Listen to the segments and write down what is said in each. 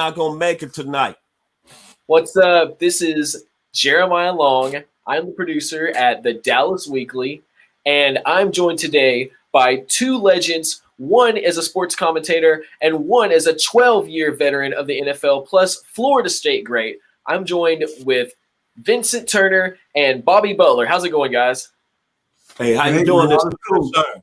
not gonna make it tonight. What's up? This is Jeremiah Long. I'm the producer at the Dallas Weekly, and I'm joined today by two legends. One as a sports commentator, and one as a 12-year veteran of the NFL, plus Florida State great. I'm joined with Vincent Turner and Bobby Butler. How's it going, guys? Hey, how you doing this Cool. sir?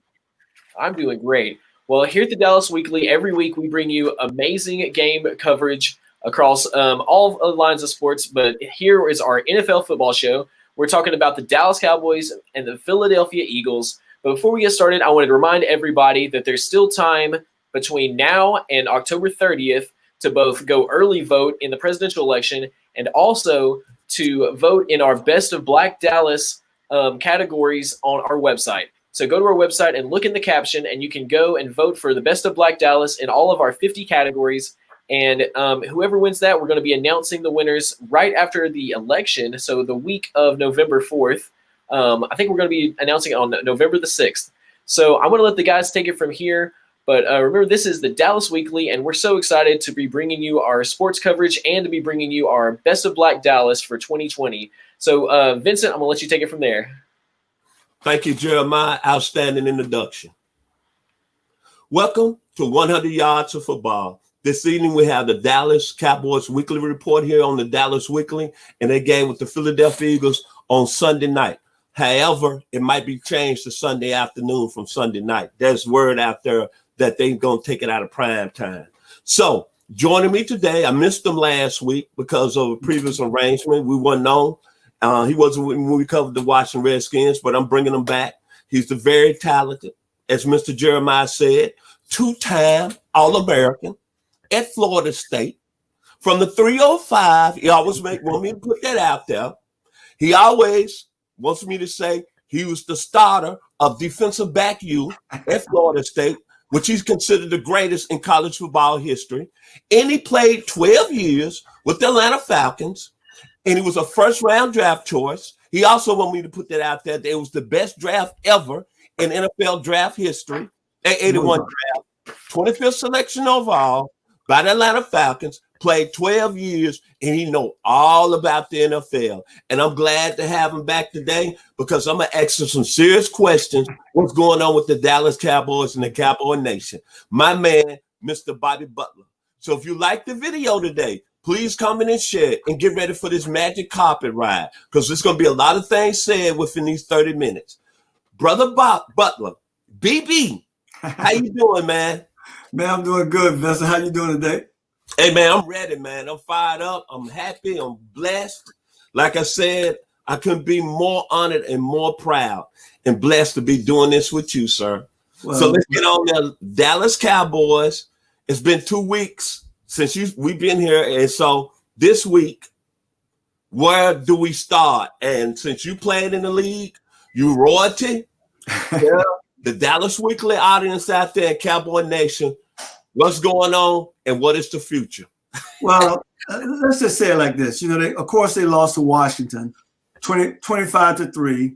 I'm doing great. Well, here at the Dallas Weekly, every week we bring you amazing game coverage across all lines of sports. But here is our NFL football show. We're talking about the Dallas Cowboys and the Philadelphia Eagles. But before we get started, I wanted to remind everybody that there's still time between now and October 30th to both go early vote in the presidential election and also to vote in our Best of Black Dallas categories on our website. So go to our website and look in the caption, and you can go and vote for the Best of Black Dallas in all of our 50 categories. And whoever wins that, we're going to be announcing the winners right after the election, so the week of November 4th. I think we're going to be announcing it on November the 6th. So I'm going to let the guys take it from here. But remember, this is the Dallas Weekly, and we're so excited to be bringing you our sports coverage and to be bringing you our Best of Black Dallas for 2020. So, Vincent, I'm going to let you take it from there. Thank you, Jeremiah. Outstanding introduction. Welcome to 100 Yards of Football. This evening we have the Dallas Cowboys Weekly Report here on the Dallas Weekly, and they game with the Philadelphia Eagles on Sunday night. However, it might be changed to Sunday afternoon from Sunday night. There's word out there that they're going to take it out of prime time. So joining me today, I missed them last week because of a previous arrangement. We weren't known. He wasn't when we covered the Washington Redskins, but I'm bringing him back. He's the very talented, as Mr. Jeremiah said, two-time All-American at Florida State. From the 305, he always want me to put that out there. He always wants me to say he was the starter of defensive back U at Florida State, which he's considered the greatest in college football history. And he played 12 years with the Atlanta Falcons, and he was a first-round draft choice. He also wanted me to put that out there. That it was the best draft ever in NFL draft history. At 81 draft, 25th selection overall by the Atlanta Falcons, played 12 years, and he know all about the NFL. And I'm glad to have him back today because I'm going to ask him some serious questions. What's going on with the Dallas Cowboys and the Cowboy Nation? My man, Mr. Bobby Butler. So if you like the video today, please comment and share it and get ready for this magic carpet ride because there's going to be a lot of things said within these 30 minutes. Brother Bob Butler, BB, how you doing, man? Man, I'm doing good, Vincent. How you doing today? Hey, man, I'm ready, man. I'm fired up. I'm happy. I'm blessed. Like I said, I couldn't be more honored and more proud and blessed to be doing this with you, sir. Well, so let's get on there. Dallas Cowboys. It's been 2 weeks since we've been here. And so this week, where do we start? And since you played in the league, you royalty, yeah, the Dallas Weekly audience out there in Cowboy Nation, what's going on and what is the future? Well, let's just say it like this. You know, of course, they lost to Washington 25-3.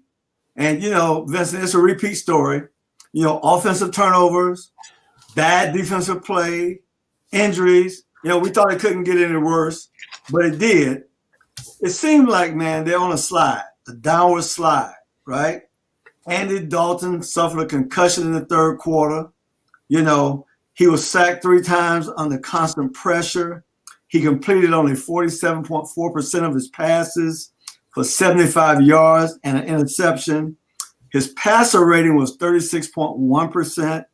And, you know, Vincent, it's a repeat story. You know, offensive turnovers, bad defensive play, injuries. You know, we thought it couldn't get any worse, but it did. It seemed like, man, they're on a slide, a downward slide, right? Andy Dalton suffered a concussion in the third quarter. You know, he was sacked 3 times under constant pressure. He completed only 47.4% of his passes for 75 yards and an interception. His passer rating was 36.1%.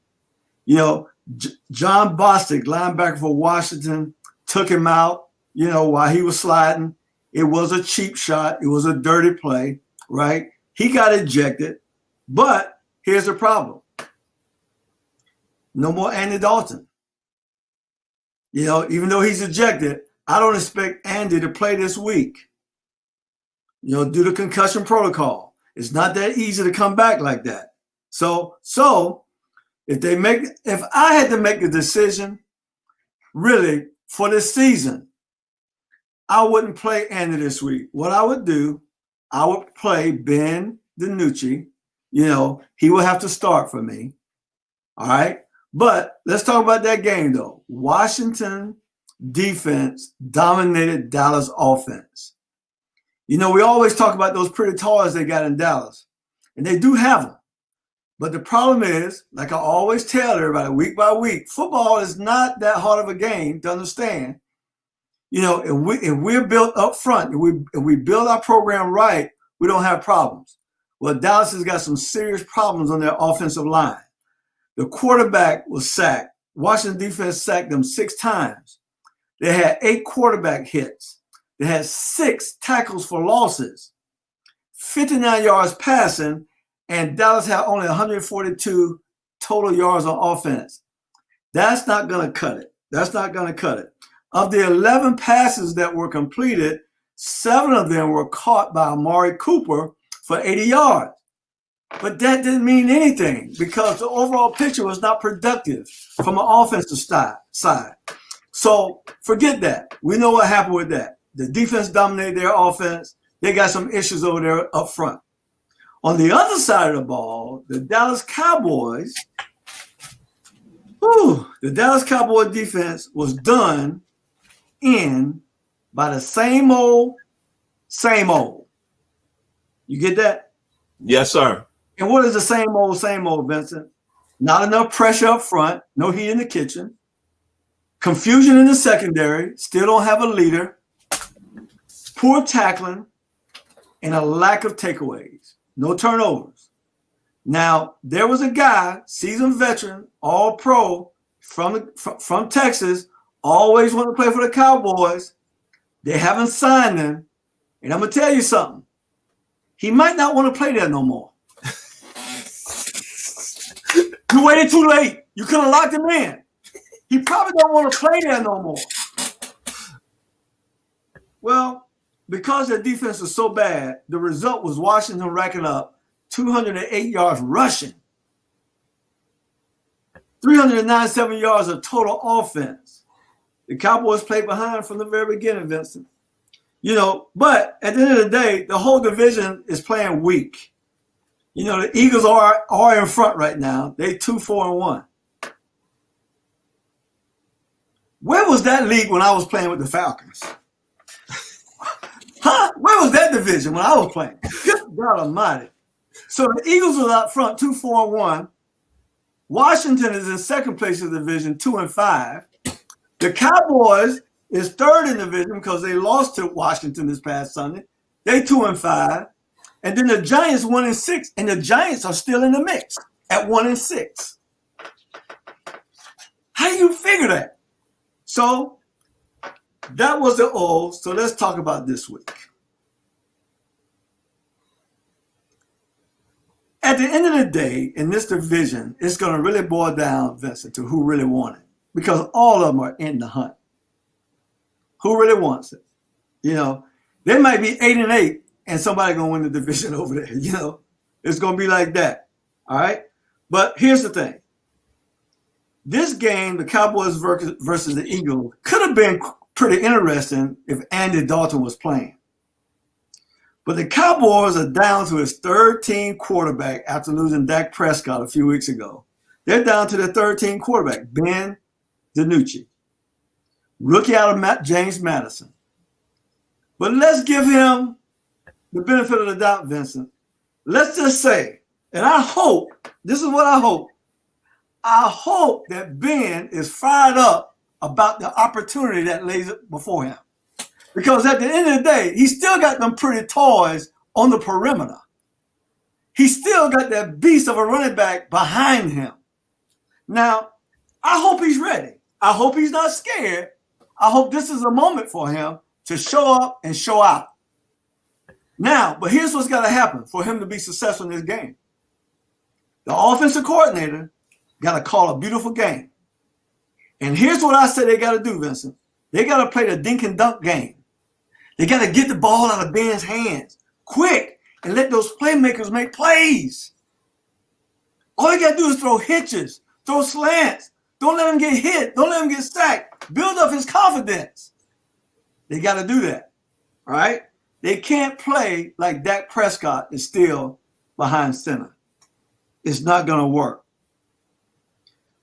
You know, John Bostic, linebacker for Washington, took him out, you know, while he was sliding. It was a cheap shot. It was a dirty play, right? He got ejected. But here's the problem. No more Andy Dalton. You know, even though he's ejected, I don't expect Andy to play this week. You know, due to concussion protocol. It's not that easy to come back like that. So if I had to make a decision, really, for this season, I wouldn't play Andy this week. What I would do, I would play Ben DiNucci. You know, he will have to start for me. All right. But let's talk about that game, though. Washington, defense dominated Dallas offense. You know, we always talk about those pretty toys they got in Dallas, and they do have them. But the problem is, like I always tell everybody, week by week, football is not that hard of a game to understand. You know, if we're built up front, if we build our program right, we don't have problems. Well, Dallas has got some serious problems on their offensive line. The quarterback was sacked. Washington defense sacked them 6 times. They had 8 quarterback hits. They had 6 tackles for losses, 59 yards passing, and Dallas had only 142 total yards on offense. That's not going to cut it. That's not going to cut it. Of the 11 passes that were completed, 7 of them were caught by Amari Cooper for 80 yards. But that didn't mean anything because the overall picture was not productive from an offensive side. So forget that. We know what happened with that. The defense dominated their offense. They got some issues over there up front. On the other side of the ball, the Dallas Cowboys, the Dallas Cowboy defense was done in by the same old. You get that? Yes, sir. And what is the same old, Vincent? Not enough pressure up front, no heat in the kitchen, confusion in the secondary, still don't have a leader, poor tackling, and a lack of takeaways, no turnovers. Now, there was a guy, seasoned veteran, all-pro from Texas, always wanted to play for the Cowboys. They haven't signed him. And I'm going to tell you something. He might not want to play there no more. You waited too late. You could have locked him in. He probably don't want to play there no more. Well, because their defense was so bad, the result was Washington racking up 208 yards rushing, 397 yards of total offense. The Cowboys played behind from the very beginning, Vincent. You know, but at the end of the day, the whole division is playing weak. You know, the Eagles are in front right now. They 2-4-1. Where was that league when I was playing with the Falcons? Huh? Where was that division when I was playing? Good God Almighty. So the Eagles are out front 2-4-1. Washington is in second place in the division, 2-5. The Cowboys is third in the division because they lost to Washington this past Sunday. They 2-5. And then the Giants 1-6, and the Giants are still in the mix at 1-6. How do you figure that? So that was the old. So let's talk about this week. At the end of the day, in this division, it's going to really boil down, Vincent, to who really won it, because all of them are in the hunt. Who really wants it? You know, they might be 8-8. And somebody going to win the division over there, you know. It's going to be like that, all right? But here's the thing. This game, the Cowboys versus the Eagles, could have been pretty interesting if Andy Dalton was playing. But the Cowboys are down to his third-team quarterback after losing Dak Prescott a few weeks ago. They're down to their third-team quarterback, Ben DiNucci, rookie out of James Madison. But let's give him the benefit of the doubt, Vincent. Let's just say, and I hope, this is what I hope that Ben is fired up about the opportunity that lays before him. Because at the end of the day, he still got them pretty toys on the perimeter. He still got that beast of a running back behind him. Now, I hope he's ready. I hope he's not scared. I hope this is a moment for him to show up and show out. Now, but here's what's got to happen for him to be successful in this game. The offensive coordinator got to call a beautiful game. And here's what I say they got to do, Vincent. They got to play the dink and dunk game. They got to get the ball out of Ben's hands quick and let those playmakers make plays. All you got to do is throw hitches, throw slants. Don't let him get hit. Don't let him get sacked. Build up his confidence. They got to do that, all right? They can't play like Dak Prescott is still behind center. It's not going to work.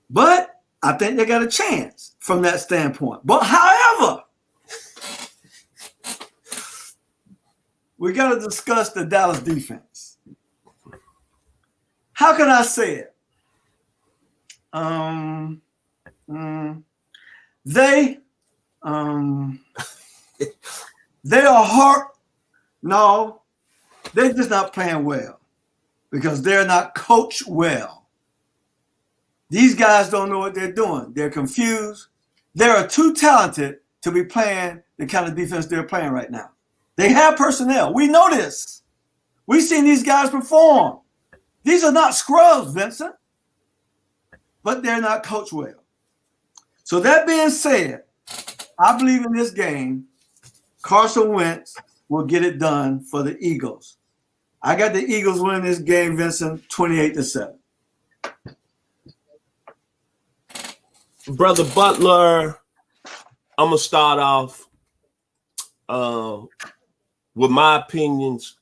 But I think they got a chance from that standpoint. But however, we got to discuss the Dallas defense. How can I say it? They are hard. No, they're just not playing well because they're not coached well. These guys don't know what they're doing. They're confused. They are too talented to be playing the kind of defense they're playing right now. They have personnel. We know this. We've seen these guys perform. These are not scrubs, Vincent, but they're not coached well. So that being said, I believe in this game, Carson Wentz will get it done for the Eagles. I got the Eagles winning this game, Vincent, 28-7. Brother Butler, I'm going to start off with my opinions.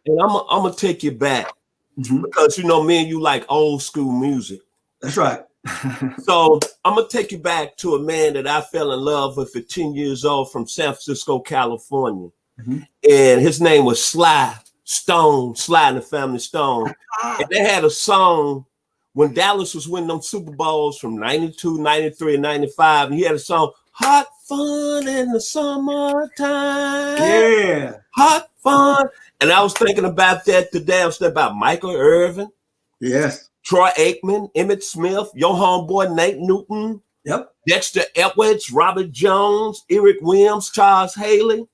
And I'm going to take you back because, you know, me and you like old school music. That's right. So I'm going to take you back to a man that I fell in love with at 10 years old from San Francisco, California. And his name was Sly and the Family Stone. And they had a song when Dallas was winning them Super Bowls from 92, 93, and 95. And he had a song, Hot Fun in the Summertime. Yeah. Hot Fun. And I was thinking about that today. I was thinking about Michael Irvin. Yes. Troy Aikman, Emmitt Smith, your homeboy Nate Newton. Yep. Dexter Edwards, Robert Jones, Eric Williams, Charles Haley,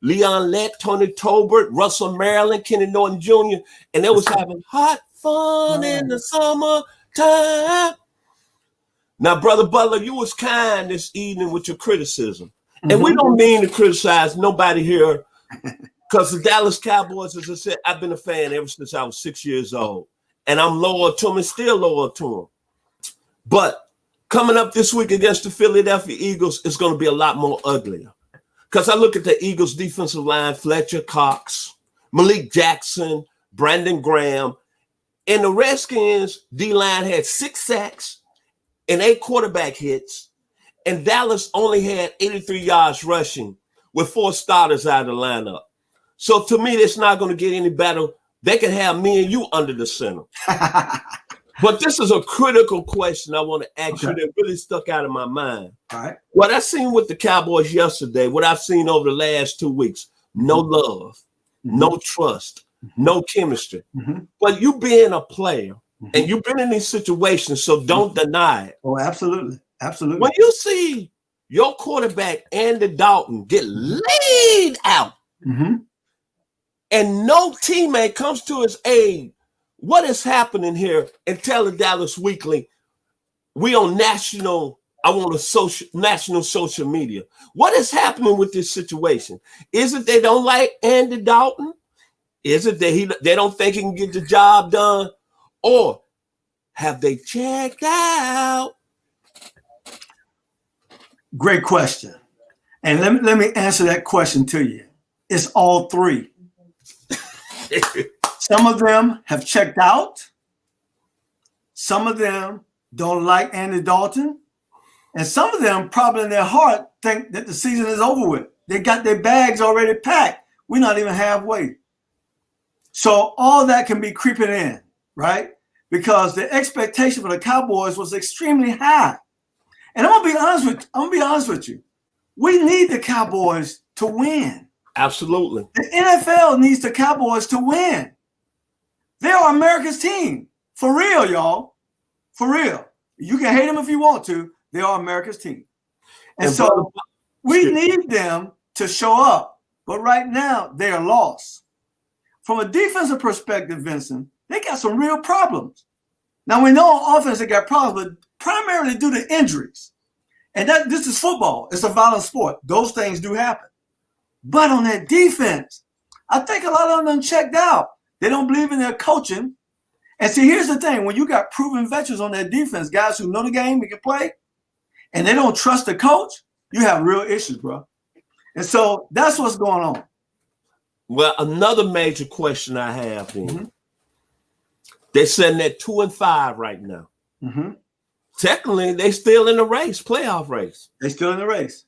Leon Lett, Tony Tolbert, Russell Maryland, Kenny Norton Jr. And they was having hot fun in the summertime. Now, Brother Butler, you was kind this evening with your criticism. And we don't mean to criticize nobody here because the Dallas Cowboys, as I said, I've been a fan ever since I was 6 years old. And I'm loyal to them and still loyal to them. But coming up this week against the Philadelphia Eagles, it's going to be a lot more uglier. Because I look at the Eagles' defensive line, Fletcher Cox, Malik Jackson, Brandon Graham, and the Redskins' D-line had 6 sacks and 8 quarterback hits, and Dallas only had 83 yards rushing with 4 starters out of the lineup. So to me, it's not going to get any better. They can have me and you under the center. But this is a critical question I want to ask you that really stuck out of my mind. All right. What I seen with the Cowboys yesterday, what I've seen over the last 2 weeks, no love, no trust, no chemistry. But you being a player, and you've been in these situations, so don't deny it. Oh, absolutely. Absolutely. When you see your quarterback, Andy Dalton, get laid out, and no teammate comes to his aid, what is happening here? And tell the Dallas Weekly, we on national social media. What is happening with this situation? Is it they don't like Andy Dalton? Is it that they don't think he can get the job done? Or have they checked out? Great question. And let me answer that question to you. It's all three. Some of them have checked out. Some of them don't like Andy Dalton. And some of them probably in their heart think that the season is over with. They got their bags already packed. We're not even halfway. So all that can be creeping in, right? Because the expectation for the Cowboys was extremely high. And I'm gonna be honest with you. We need the Cowboys to win. Absolutely. The NFL needs the Cowboys to win. They are America's team. For real, y'all. For real. You can hate them if you want to. They are America's team. And so we need them to show up. But right now, they are lost. From a defensive perspective, Vincent, they got some real problems. Now, we know on offense they got problems, but primarily due to injuries. And this is football. It's a violent sport. Those things do happen. But on that defense, I think a lot of them checked out. They don't believe in their coaching. And see, here's the thing. When you got proven veterans on that defense, guys who know the game and can play, and they don't trust the coach, you have real issues, bro. And so that's what's going on. Well, another major question I have then. They're sitting at 2-5 right now. Technically, they still in the race, playoff race. They still in the race.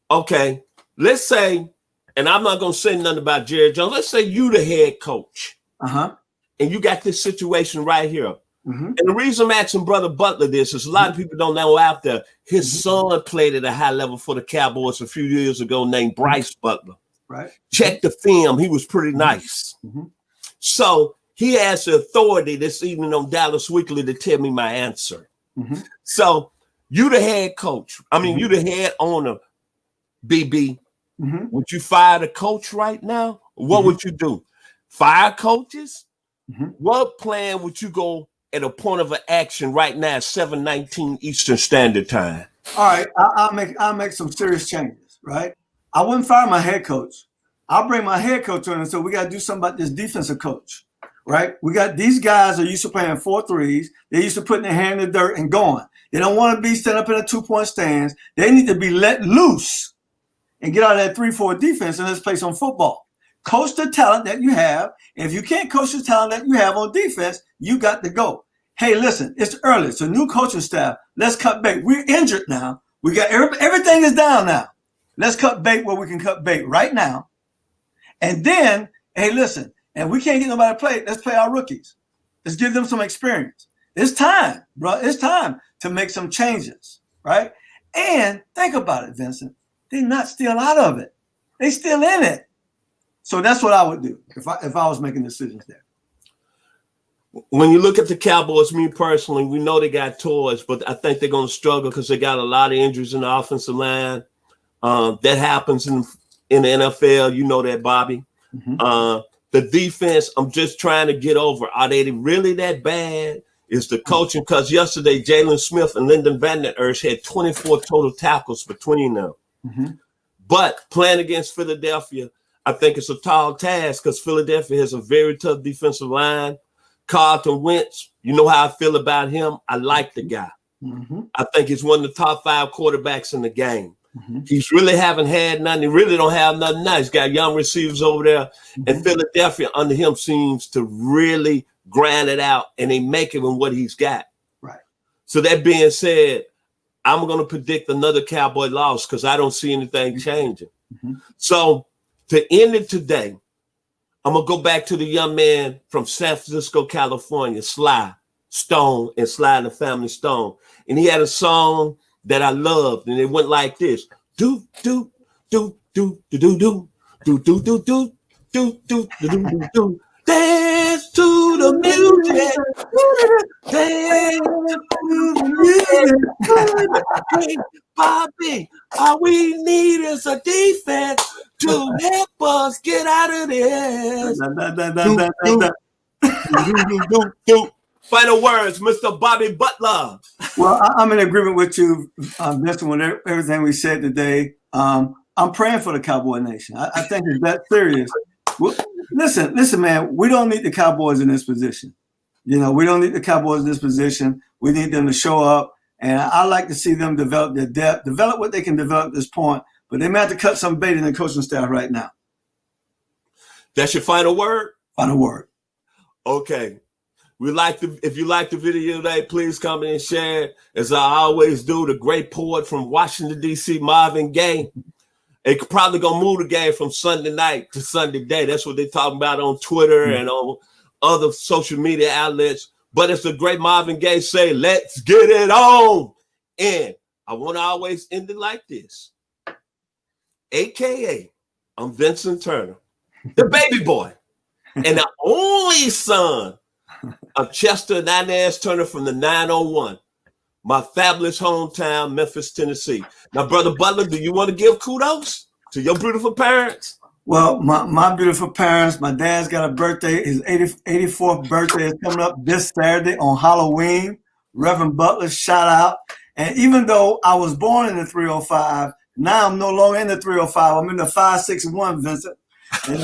Okay, let's say, and I'm not going to say nothing about Jerry Jones. Let's say you the head coach. And you got this situation right here. And the reason I'm asking Brother Butler this is a lot of people don't know out there. His son played at a high level for the Cowboys a few years ago named Bryce Butler. Right. Check the film. He was pretty nice. So he has the authority this evening on Dallas Weekly to tell me my answer. So you the head coach. I mean, you the head owner, BB. Would you fire the coach right now? What would you do? Fire coaches? What plan would you go at a point of action right now, 7:19 Eastern Standard Time? All right, I'll make some serious changes, right? I wouldn't fire my head coach. I'll bring my head coach on and say, we got to do something about this defensive coach, right? We got these guys are used to playing 4-3s. They're used to putting their hand in the dirt and going. They don't want to be set up in a 2-point stance. They need to be let loose and get out of that 3-4 defense and let's play some football. Coach the talent that you have. And if you can't coach the talent that you have on defense, you got to go. Hey, listen, it's early. It's a new coaching staff. Let's cut bait. We're injured now. We got everything is down now. Let's cut bait where we can cut bait right now. And then, hey, listen, and we can't get nobody to play. Let's play our rookies. Let's give them some experience. It's time, bro. It's time to make some changes, right? And think about it, Vincent. They're not still out of it. They still in it. So that's what I would do if I was making decisions there. When you look at the Cowboys, me personally, we know they got toys, but I think they're going to struggle because they got a lot of injuries in the offensive line. That happens in the NFL. You know that, Bobby. The defense, I'm just trying to get over. Are they really that bad? Is the coaching? Because yesterday, Jalen Smith and Lyndon Van Der Esch had 24 total tackles between them. But playing against Philadelphia, I think it's a tall task because Philadelphia has a very tough defensive line. Carlton Wentz, you know how I feel about him. I like the guy. I think he's one of the top 5 quarterbacks in the game. He's really haven't had nothing. He really don't have nothing now. He's got young receivers over there. And Philadelphia under him seems to really grind it out and they make it with what he's got. Right. So that being said, I'm going to predict another Cowboy loss because I don't see anything changing. So to end it today, I'm going to go back to the young man from San Francisco, California, Sly Stone and Sly and the Family Stone. And he had a song that I loved, and it went like this. Do, do, do, do, do, do, do, do, do, do, do, do, do, do, do. Dance to the music. Dance to the music. Bobby, all we need is a defense to help us get out of this. Final words, Mr. Bobby Butler. Well, I'm in agreement with you, Vincent, with everything we said today. I'm praying for the Cowboy Nation. I think it's that serious. Well, listen, man, we don't need the Cowboys in this position. You know, we don't need the Cowboys in this position. We need them to show up. And I like to see them develop their depth, develop what they can develop at this point. But they may have to cut some bait in the coaching staff right now. That's your final word? Final word. Okay. If you like the video today, please comment and share it. As I always do, the great poet from Washington, D.C., Marvin Gaye. They could probably gonna move the game from Sunday night to Sunday day. That's what they're talking about on Twitter and on other social media outlets. But it's the great Marvin Gaye say, let's get it on. And I want to always end it like this. AKA, I'm Vincent Turner, the baby boy, and the only son of Chester and Inez Turner from the 901, my fabulous hometown, Memphis, Tennessee. Now, Brother Butler, do you want to give kudos to your beautiful parents? Well, my beautiful parents, my dad's got a birthday. His 84th birthday is coming up this Saturday on Halloween. Reverend Butler, shout out. And even though I was born in the 305, now I'm no longer in the 305. I'm in the 561, Vincent. And,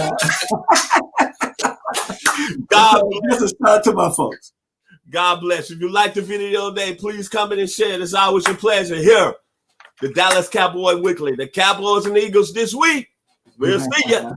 God bless. Shout out to my folks. God bless. If you like the video today, please comment and share. It's always a pleasure. Here, the Dallas Cowboy Weekly. The Cowboys and Eagles this week. We'll see you.